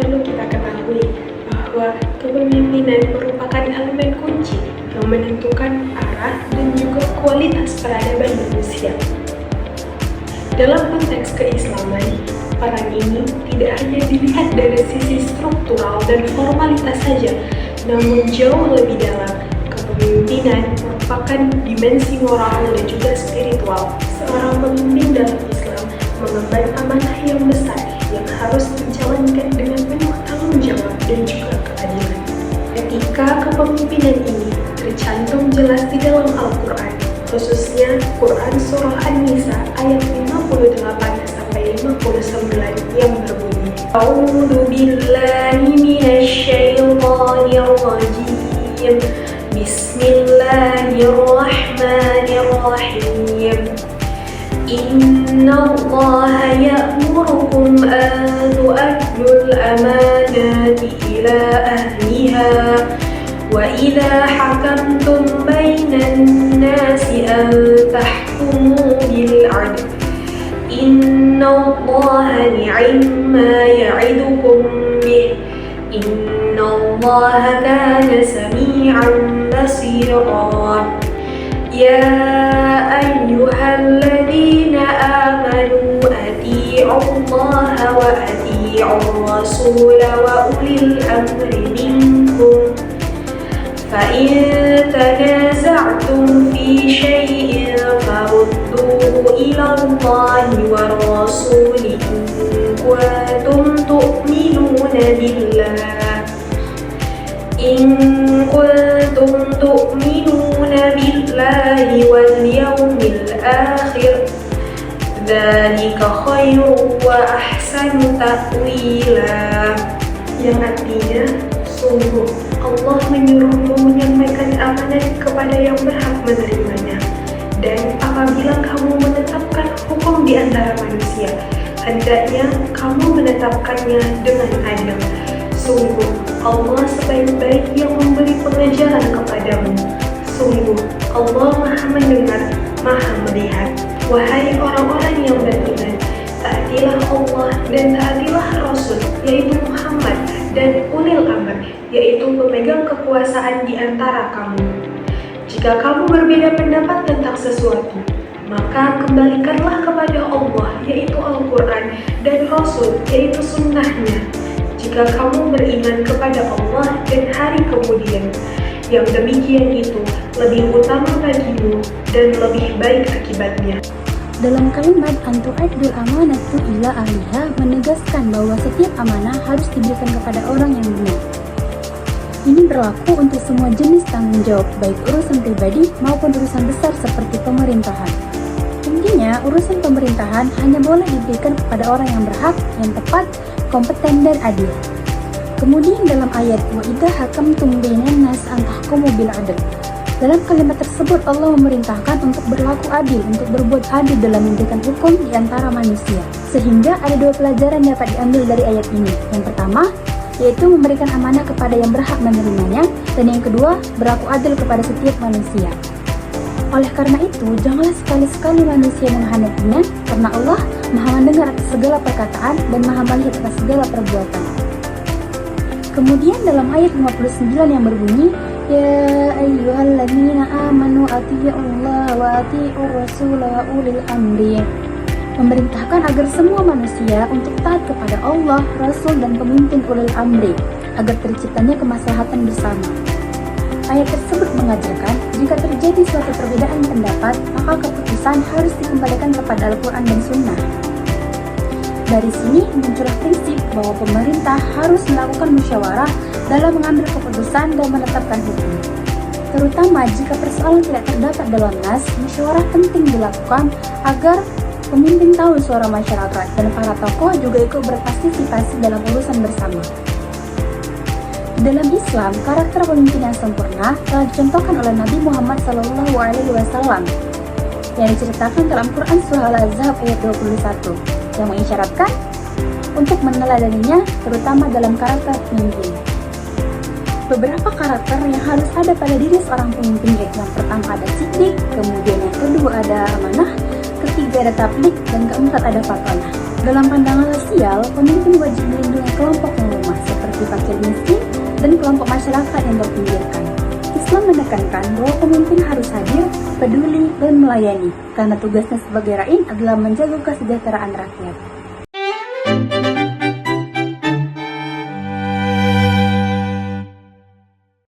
perlu kita ketahui bahwa kepemimpinan merupakan elemen kunci yang menentukan arah dan juga kualitas peradaban manusia. Dalam konteks keislaman, peran ini tidak hanya dilihat dari sisi struktural dan formalitas saja, namun jauh lebih dalam. Kepemimpinan merupakan dimensi moral dan juga spiritual. Seorang pemimpin dalam Islam mengemban amanah yang besar yang harus dijalankan dengan penuh tanggung jawab dan juga keadilan. Etika kepemimpinan ini tercantum jelas di dalam Al-Quran, khususnya Quran Surah An-Nisa ayat 58-59 yang berbunyi, A'udzu billahi minasy syaithanir rajim. Bismillahirrahmanirrahim. Innallaha ya'murukum an tu'addul amanati ila ahliha wa idza hakamtum bainan nasi an tahkumu bil 'adl. Innallaha ni'ma ya'idukum bih. Innallaha kana sami'an basira. Ya ayyuhalladzina amanu atii'ullaha wa atii'ur rasula wa ulil amri minkum. Fa in tanaza'tum fi syai'in farudduhu ila Allahi war rasuli in kuntum tu'minuna billah. In kuntum tu'minuna billahi wal yawmil akhir, dzalika khairun wa ahsanu ta'wila. Yang artinya, sungguh Allah menyuruhmu menyampaikan amanat kepada yang berhak menerimanya. Dan apabila kamu menetapkan hukum di antara manusia, hendaknya kamu menetapkannya dengan adil. Sungguh Allah sebaik-baik yang memberi pengajaran kepadamu. Sungguh Allah Maha mendengar, Maha melihat. Wahai orang-orang yang beriman, taatilah Allah dan taatilah Rasul, yaitu Muhammad, dan ulil amr, yaitu pemegang kekuasaan di antara kamu. Jika kamu berbeda pendapat tentang sesuatu, maka kembalikanlah kepada Allah, yaitu Al-Quran, dan Rasul, yaitu sunnahnya. Jika kamu beriman kepada Allah dan hari kemudian, yang demikian itu lebih utama bagimu dan lebih baik akibatnya. Dalam kalimat antu'addul amanatu ila ahliha menegaskan bahwa setiap amanah harus diberikan kepada orang yang benar. Ini berlaku untuk semua jenis tanggung jawab, baik urusan pribadi maupun urusan besar seperti pemerintahan. Intinya, urusan pemerintahan hanya boleh diberikan kepada orang yang berhak, yang tepat, kompeten dan adil. Kemudian dalam ayat wa idza hakamtum bainan nas an tahkumu bil 'adl. Dalam kalimat tersebut Allah memerintahkan untuk berlaku adil, untuk berbuat adil dalam memberikan hukum di antara manusia. Sehingga ada dua pelajaran yang dapat diambil dari ayat ini. Yang pertama, yaitu memberikan amanah kepada yang berhak menerimanya, dan yang kedua, berlaku adil kepada setiap manusia. Oleh karena itu, janganlah sekali-sekali manusia mengkhianatinya, karena Allah Maha mendengar atas segala perkataan dan Maha melihat atas segala perbuatan. Kemudian dalam ayat 59 yang berbunyi, Ya ayyuhalladzina amanu atii'ullaha wa atii'ur rasula wa ulil amri. Memerintahkan agar semua manusia untuk taat kepada Allah, Rasul, dan pemimpin ulil amri, agar terciptanya kemaslahatan bersama. Ayat tersebut mengajarkan, jika terjadi suatu perbedaan pendapat, maka keputusan harus dikembalikan kepada Al-Quran dan Sunnah. Dari sini muncullah prinsip bahwa pemerintah harus melakukan musyawarah dalam mengambil keputusan dan menetapkan hukum. Terutama jika persoalan tidak terdapat dalam nas, musyawarah penting dilakukan agar pemimpin tahu suara masyarakat dan para tokoh juga ikut berpartisipasi dalam urusan bersama. Dalam Islam, karakter pemimpin yang sempurna telah dicontohkan oleh Nabi Muhammad SAW yang diceritakan dalam Quran Surah Al-Ahzab ayat 21 yang mengisyaratkan untuk meneladaninya, terutama dalam karakter pemimpin. Beberapa karakter yang harus ada pada diri seorang pemimpin yaitu yang pertama ada siddiq, kemudian yang kedua ada amanah, ketiga ada tabligh, dan keempat ada fatonah. Dalam pandangan sosial, pemimpin wajib melindungi kelompok yang lemah seperti fakir miskin dan kelompok masyarakat yang terpinggirkan. Islam menekankan bahwa pemimpin harus hadir, peduli, dan melayani, karena tugasnya sebagai rakyat adalah menjaga kesejahteraan rakyat.